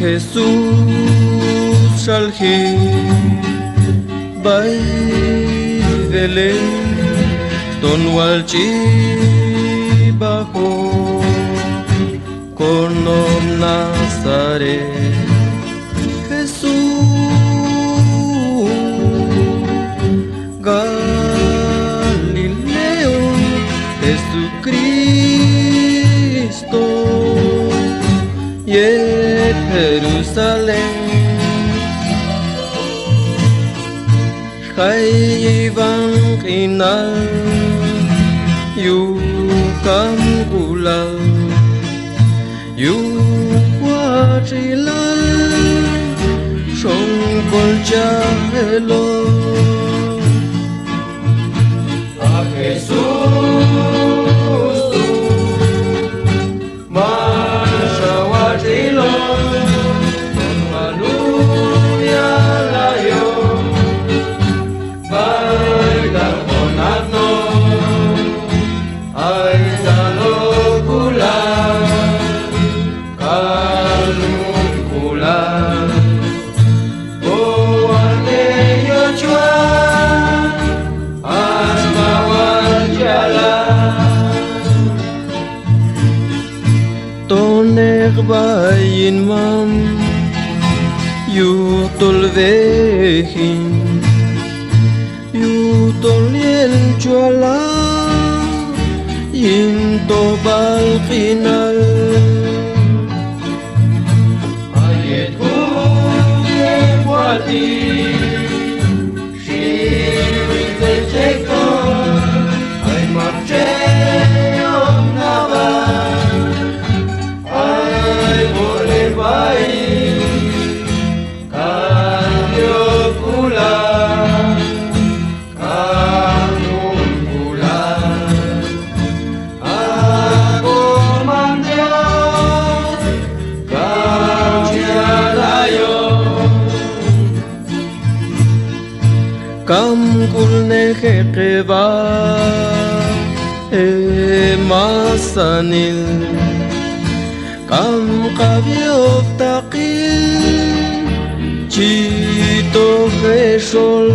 Jesús shalhi bay vele don walchi bajo konom Nazaret Jesús Galileo Jesucristo Jerusalem Hayvan qinal yukam kulal yuwachilal shonkol jahelo a Jesús tu mashawatilo Bayin mam yutol vehin yutol yel juala yinto balqinal ayet hu yekwati shir techeko ay marche Kam kulne kheba masanil Kam qavyov taqil chito kheshol